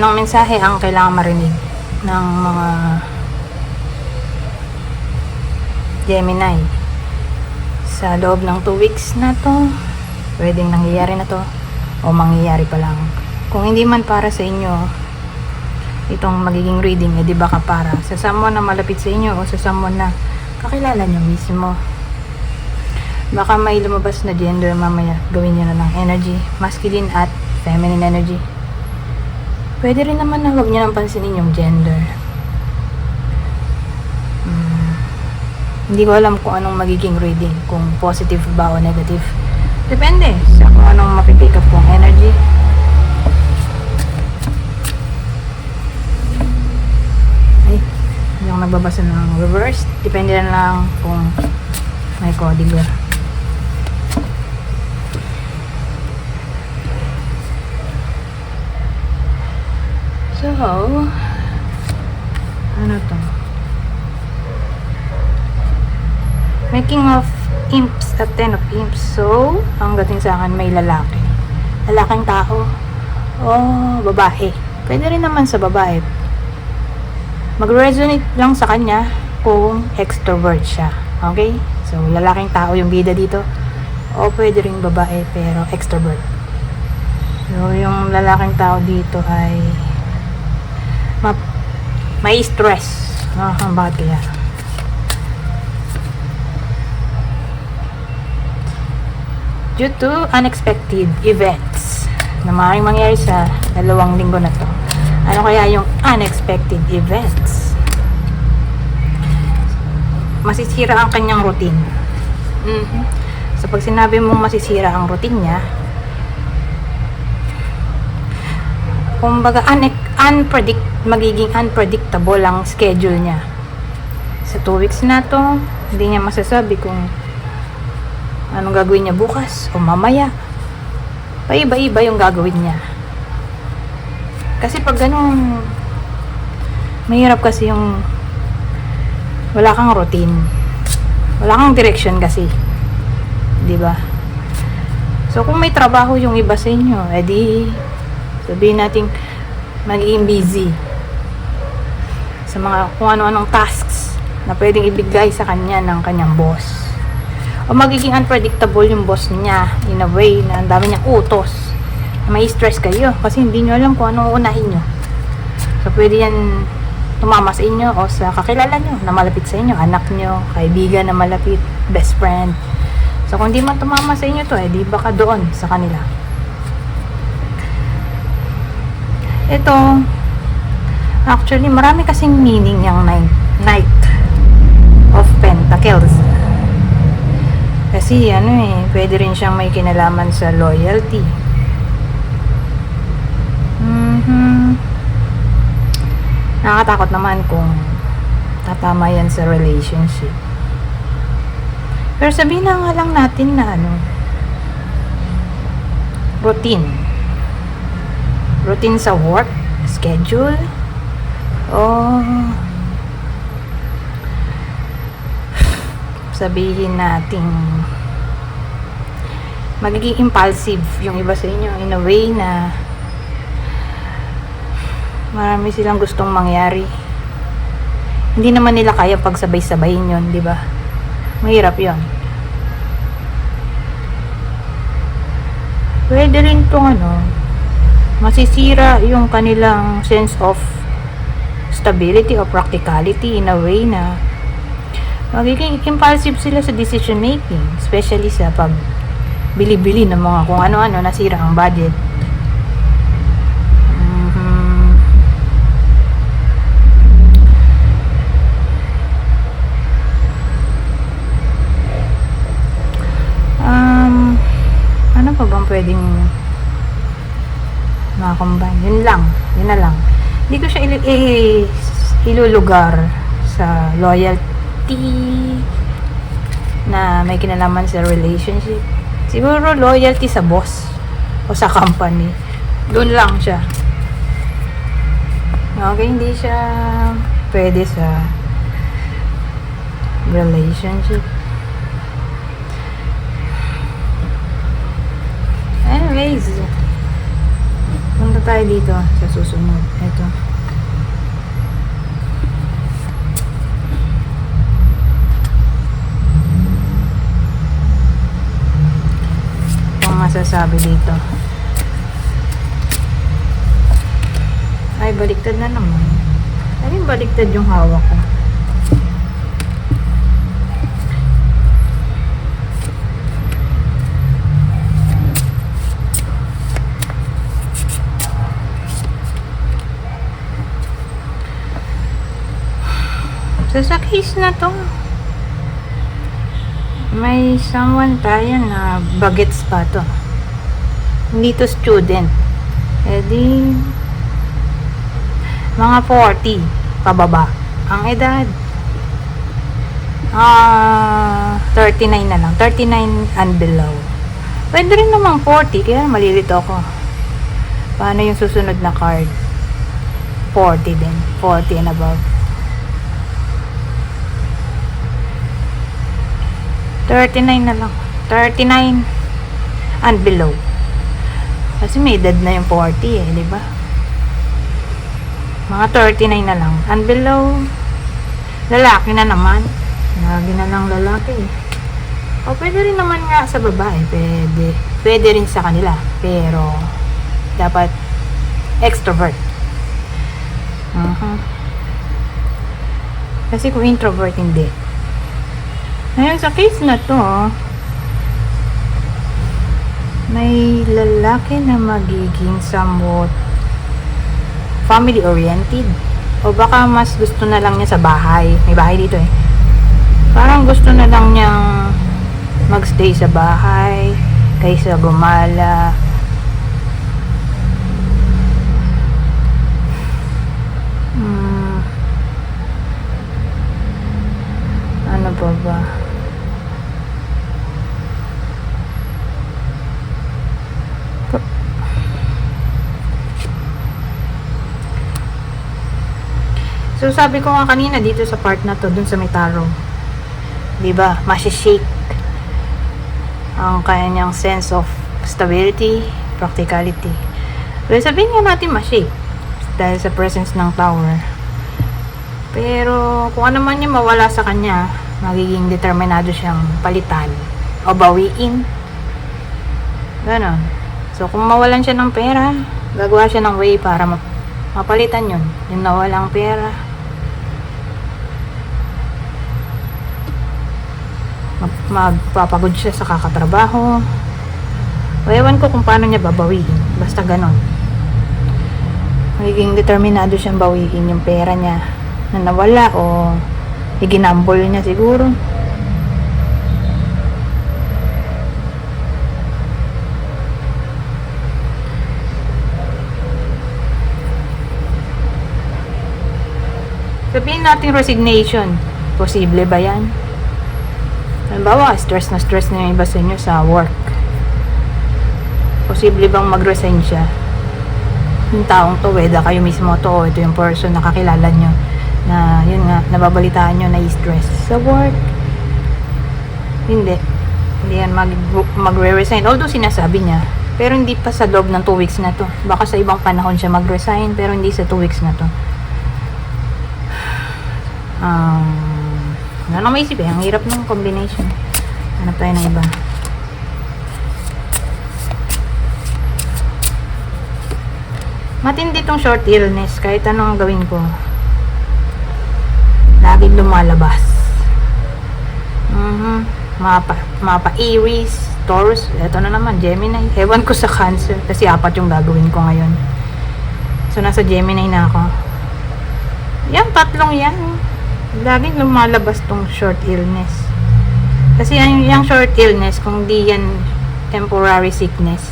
Anong mensahe ang kailangan marinig ng mga Gemini sa loob ng 2 weeks na to? Pwedeng nangyayari na to o mangyayari pa lang. Kung hindi man para sa inyo itong magiging reading, di baka para sa someone na malapit sa inyo o sa someone na kakilala nyo mismo. Baka may lumabas na gender mamaya, gawin nyo na ng energy, masculine at feminine energy. Pwede rin naman na huwag nyo nang pansinin yung gender. Hindi ko alam kung anong magiging reading, kung positive ba o negative. Depende sa kung anong mapipick up kong energy. Ay, yung nagbabasa ng reverse. Depende na lang kung may coding. So, ano to? Making of imps at 10 of imps. So, ang dating sa akin may lalaki. Lalaking tao o babae. Pwede rin naman sa babae. Mag-resonate lang sa kanya kung extrovert siya. Okay? So, lalaking tao yung bida dito. O pwede rin babae pero extrovert. So, yung lalaking tao dito ay may stress. Bakit kaya? Due to unexpected events na maaaring mangyari sa 2 linggo na to. Ano kaya yung unexpected events? Masisira ang kanyang routine. So pag sinabi mong masisira ang routine niya, kumbaga magiging unpredictable ang schedule niya. Sa 2 weeks na to, hindi niya masasabi kung anong gagawin niya bukas o mamaya. Paiba-iba yung gagawin niya. Kasi pag ganun, mahirap kasi yung wala kang routine. Wala kang direction kasi. Diba? So kung may trabaho yung iba sa inyo, edi sabihin natin magiging busy sa mga kung ano-anong tasks na pwedeng ibigay sa kanya ng kanyang boss. O magiging unpredictable yung boss niya in a way na ang dami niyang utos. May stress kayo kasi hindi nyo alam kung anong unahin nyo. So pwede yan tumama sa inyo o sa kakilala nyo na malapit sa inyo, anak nyo, kaibigan na malapit, best friend. So kung di man tumama sa inyo to, di baka doon sa kanila. Ito, actually, marami kasing meaning yung Knight of Pentacles. Kasi, pwede rin siyang may kinalaman sa loyalty. Nakakatakot naman kung tatama yan sa relationship. Pero sabihin na nga lang natin na routine sa work, schedule, o sabihin natin magiging impulsive yung iba sa inyo in a way na marami silang gustong mangyari. Hindi naman nila kaya pagsabay-sabayin yun, di ba? Mahirap yun. Pwede rin tong masisira yung kanilang sense of stability or practicality in a way na magiging impulsive sila sa decision making, especially sa pag bili-bili ng mga kung ano-ano, nasira ang budget. Ano pa bang pwedeng makakombine? Yun na lang. Hindi ko siya ilulugar sa loyalty na may kinalaman sa relationship. Siguro loyalty sa boss o sa company. Doon lang siya. Okay, hindi siya pwede sa relationship. Anyways, punta tayo tayo dito sa susunod. Ito. Ang masasabi dito. Ay, baliktad na naman. Ay, baliktad yung hawak ko. So, sa case na to, may someone tayo na bagets pa to. Hindi to student. Eh di, mga 40 pababa ang edad. 39 na lang. 39 and below. Pwede rin namang 40, kaya malilito ako. Paano yung susunod na card? 40 din. 40 and above. 39 na lang. 39 and below. Kasi may edad na yung 40 eh, di ba? Mga 39 na lang. And below, lalaki na naman. Lagi na lang lalaki eh. O pwede rin naman nga sa babae. Pwede. Pwede rin sa kanila. Pero, dapat extrovert. Kasi kung introvert, hindi. Ngayon, sa case na to, may lalaki na magiging somewhat family-oriented. O baka mas gusto na lang niya sa bahay. May bahay dito eh. Parang gusto na lang niyang magstay sa bahay kaysa gumala. Ano pa ba? So sabi ko nga kanina dito sa part na to, dun sa may tarot, 'di ba? Mashi-shake ang kanyang sense of stability, practicality. Well, sabihin nga natin ma-shake dahil sa presence ng Tower. Pero kung ano man yung mawala sa kanya, magiging determinado siyang palitan o bawiin. Ganon. So kung mawalan siya ng pera, gagawa siya ng way para mapalitan yun. Yung nawalang pera. Magpapagod siya sa kakatrabaho. O ewan ko kung paano niya babawiin. Basta ganon. Magiging determinado siyang bawiin yung pera niya na nawala o iginambol niya siguro. Sabihin natin resignation. Posible ba yan? Halimbawa, stress na yung iba sa inyo sa work. Posible bang mag-resign siya? Yung taong to, whether kayo mismo to o ito yung person na kakilala nyo na yun nga, nababalitaan nyo na stress sa work. Hindi yan magre-resign, although sinasabi niya, pero hindi pa sa loob ng 2 weeks na to. Baka sa ibang panahon siya mag-resign, pero hindi sa 2 weeks na to. Ano na maisip eh, ang hirap ng combination. Hanap tayo ng iba. Matindi tong short illness, kahit anong gawin ko laging lumalabas. Mapa Aries, Taurus, eto na naman Gemini. Ewan ko sa Cancer kasi 4 yung gagawin ko ngayon. So nasa Gemini na ako. Yan, 3 yan. Laging lumalabas tong short illness. Kasi yung short illness, kung di yan temporary sickness,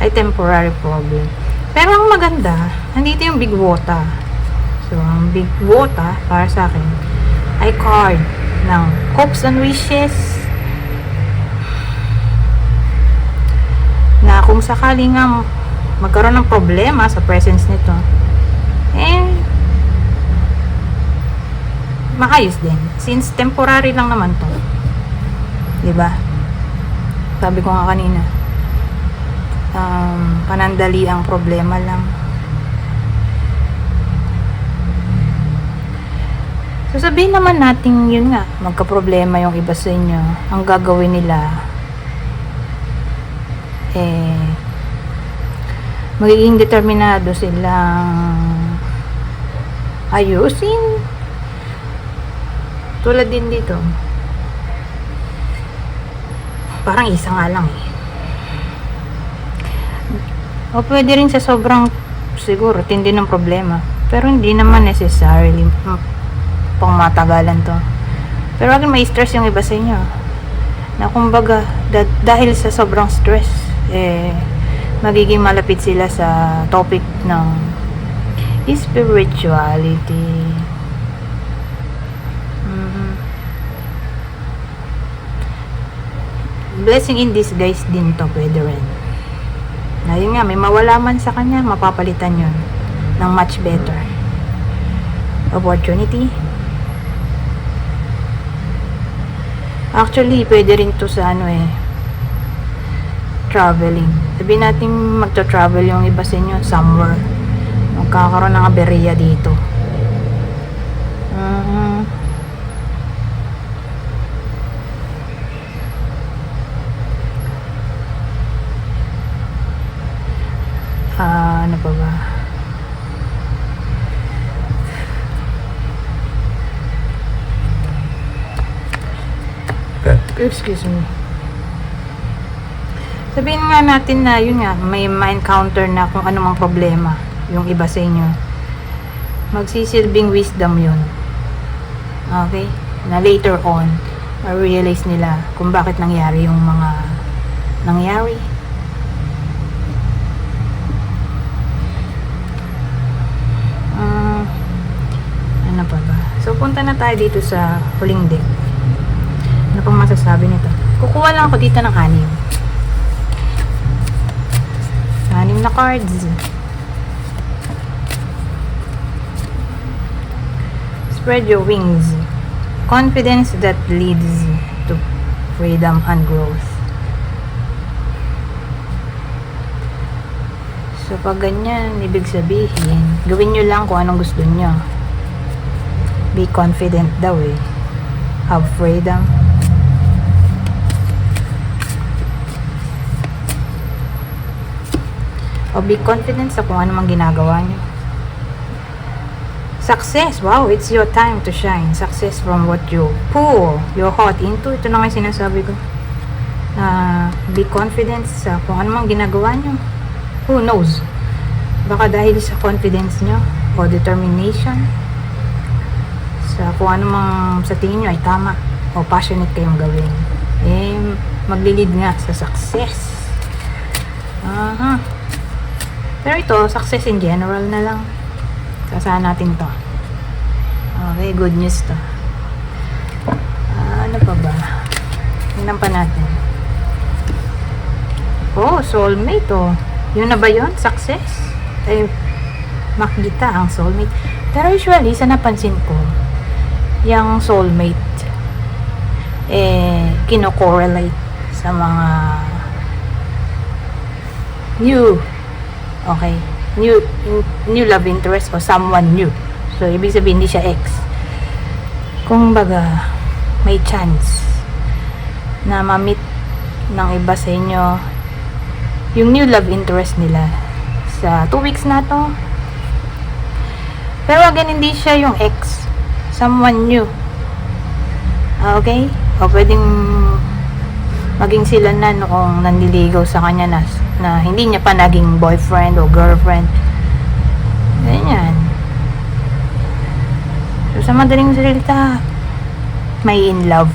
ay temporary problem. Pero ang maganda, nandito yung Big Wota. So, ang Big Wota, para sa akin, ay card ng hopes and wishes na kung sakali nga magkaroon ng problema sa presence nito, maayos din. Since temporary lang naman to. Diba? Sabi ko nga kanina, panandali ang problema lang. So sabihin naman natin yun nga, magka-problema yung iba sa inyo. Ang gagawin nila, magiging determinado silang ayusin. Tulad din dito. Parang isa nga lang eh. O pwede rin sa sobrang siguro tindi ng problema. Pero hindi naman necessarily pang matagalan to. Pero wag may stress yung iba sa inyo. Na kumbaga, dahil sa sobrang stress, magiging malapit sila sa topic ng spirituality. Blessing in disguise din to, pwede rin. Na yun nga, may mawala man sa kanya, mapapalitan yun ng much better opportunity. Actually, pwede rin to sa traveling. Sabihin natin magta-travel yung iba sa inyo somewhere. Magkakaroon ng aberya dito. Ano pa ba? Excuse me. Sabihin nga natin na yun nga, may ma-encounter na kung ano mang problema yung iba sa inyo. Magsisilbing wisdom yun. Okay? Na later on, ma-realize nila kung bakit nangyari yung mga nangyari. Ano pa ba? So, punta na tayo dito sa huling deck. Ano pang masasabi nito? Kukuha lang ako dito ng 6 na cards. Spread your wings. Confidence that leads to freedom and growth. So, pag ganyan, ibig sabihin, gawin nyo lang kung anong gusto nyo. Be confident daw eh. Have freedom. O be confident sa kung ano mang ginagawa nyo. Success. Wow, it's your time to shine. Success from what you pour your heart into. Ito na nga yung sinasabi ko. Be confident sa kung ano mang ginagawa nyo. Who knows? Baka dahil sa confidence nyo o determination sa kung ano mang sa tingin nyo ay tama o passionate kayong gawin, maglilid nga sa success. Pero ito, success in general na lang. Sasaan natin to. Okay, good news to. Ano pa ba? Tingnan pa natin. Oh, soulmate oh. Yun na ba yun? Success? Makita ang soulmate. Pero usually, sa napansin ko, yung soulmate, kino-correlate sa mga new love interest o someone new. So, ibig sabihin, hindi siya ex. Kung baga, may chance na ma-meet ng iba sa inyo yung new love interest nila sa 2 weeks na to. Pero again, hindi siya yung ex. Someone new. Okay? O pwedeng maging sila na noong nanliligaw sa kanya na hindi niya pa naging boyfriend o girlfriend. Ganyan. So, sa madaling salita, may in love.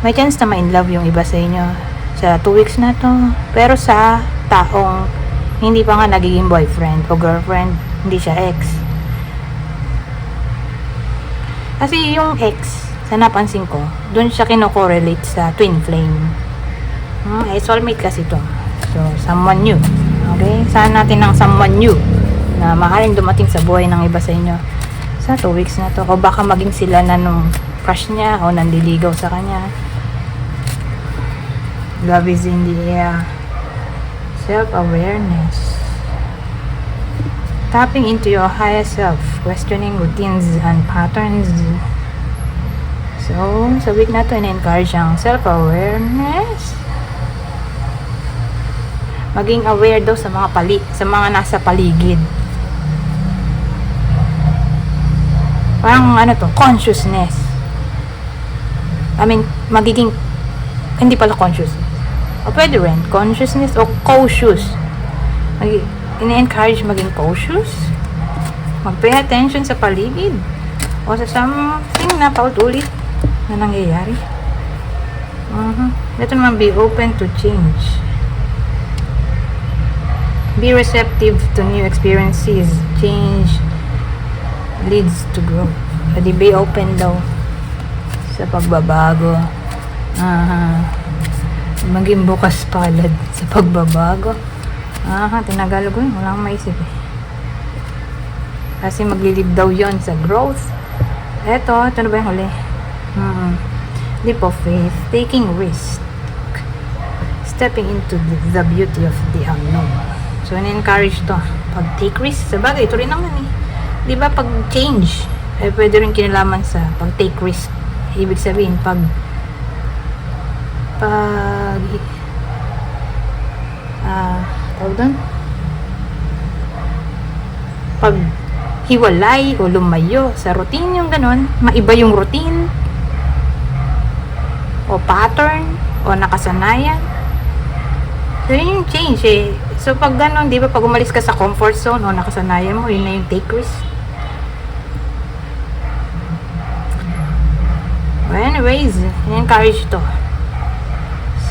May chance na ma-in love yung iba sa inyo sa 2 weeks na to. Pero sa taong hindi pa nga nagiging boyfriend o girlfriend, hindi siya ex. Kasi yung ex, sa napansin ko, doon siya kino-correlate sa twin flame. Soulmate kasi to. So, someone new. Okay? Saan natin ng someone new na maaaring dumating sa buhay ng iba sa inyo sa 2 weeks na to. O baka maging sila na nung crush niya o nandiligaw sa kanya. Love is in the air. Self-awareness. Tapping into your higher self, questioning routines and patterns. So, sa week na to, in-encourage ang self-awareness. Maging aware daw sa mga nasa paligid. Parang ano to, consciousness. I mean, hindi pala conscious. O pwede rin, consciousness o cautious. Ini-encourage maging cautious. Mag-pay attention sa paligid. O sa something na paulit-ulit na nangyayari. Ito naman, be open to change. Be receptive to new experiences. Change leads to growth. Pwede be open daw sa pagbabago. Maging bukas palad sa pagbabago. Tinagalog ko yun. Wala akong maisip eh. Kasi maglilid daw yon sa growth. Ito na ba yung huli? Leap of faith. Taking risk. Stepping into the beauty of the unknown. So, in-encourage to. Pag-take risk. Sabagay, ito rin naman eh. Di ba pag change, pwede rin kinalaman sa pag-take risk. Ibig sabihin, pag hiwalay o lumayo sa routine, yung ganon, maiba yung routine o pattern o nakasanayan. So, yun yung change eh. So, pag ganon, di ba, pag umalis ka sa comfort zone o nakasanayan mo, yun na yung take risk. Well, anyways, encourage to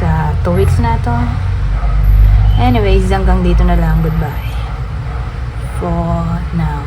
sa 2 weeks na to. Anyways, hanggang dito na lang. Goodbye for now.